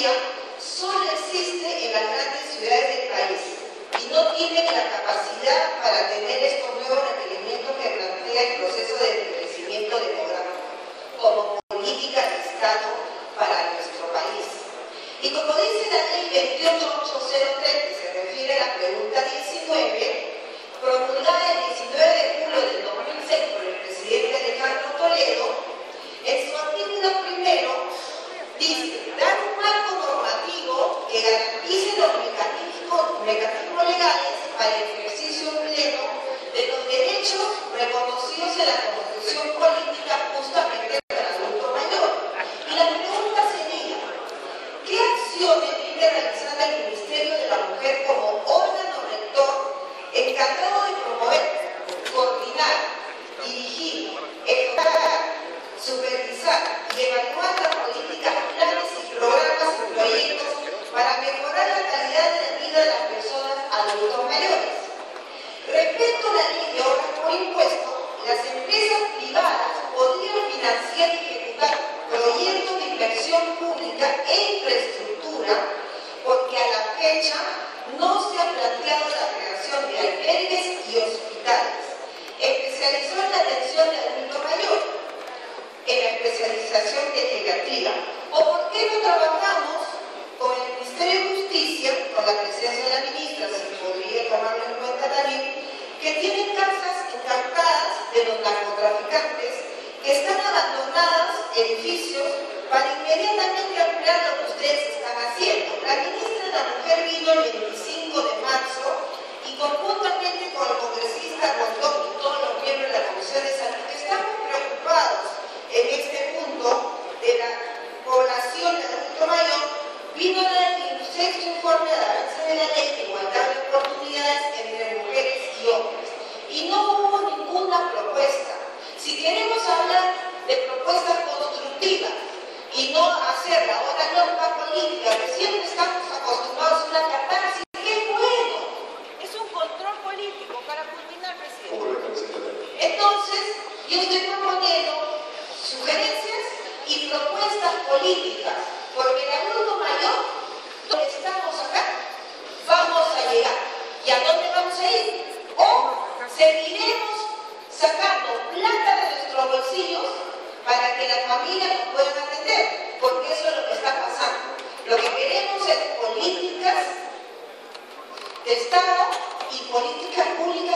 tecnología solo existe en las grandes ciudades del país y no tiene la capacidad para atender estos nuevos requerimientos que plantea el proceso de crecimiento demográfico como política de Estado para nuestro país. Y como dice la ley 28803, que se refiere a la pregunta 19, promulgada el 19 de julio del 2006 por el presidente Alejandro Toledo, en su artículo primero dice: dar un marco normativo que garantice los mecanismos legales para el ejercicio pleno de los derechos reconocidos en la Constitución Política justamente del adulto mayor. Y la pregunta sería: ¿qué acciones viene realizando el Ministerio de la Mujer como órgano rector encargado de promover, coordinar, dirigir, evaluar, supervisar y evaluar las políticas, planes y programas y proyectos para mejorar la calidad de la vida de las personas adultos mayores? Respecto a la ley de ahorro por impuesto, las empresas privadas podrían financiar y ejecutar proyectos de inversión pública e infraestructura, porque a la fecha no se ha planteado la creación de albergues y hospitales especializados en la atención de adulto mayor, en la especialización pediátrica. ¿O por qué no trabajamos con el Ministerio de Justicia, con la presencia de la ministra, si podría tomarlo en cuenta también, que tienen casas encantadas de los narcotraficantes, que están abandonadas, edificios, para inmediatamente ampliar lo que ustedes están haciendo? La ministra de la Mujer vino el 25 de marzo y conjuntamente con el congresista Rondón y todos los miembros de la Comisión de Salud estamos preocupados en este punto de la población de adulto mayor. Vino el sexto informe de avance de la ley de igualdad de oportunidades entre mujeres y hombres y no hubo ninguna propuesta. Si queremos hablar de propuestas constructivas y no hacer ahora norma política, que siempre estamos acostumbrados a una catarsis, que es bueno, es un control político para culminar, presidente. Entonces, yo estoy proponiendo sugerencias y propuestas políticas, porque el adulto mayor, donde estamos acá, vamos a llegar. ¿Y a dónde vamos a ir? O seguiremos sacando plata de nuestros bolsillos para que las familias nos puedan atender, porque eso es lo que está pasando. Lo que queremos es políticas de Estado y políticas públicas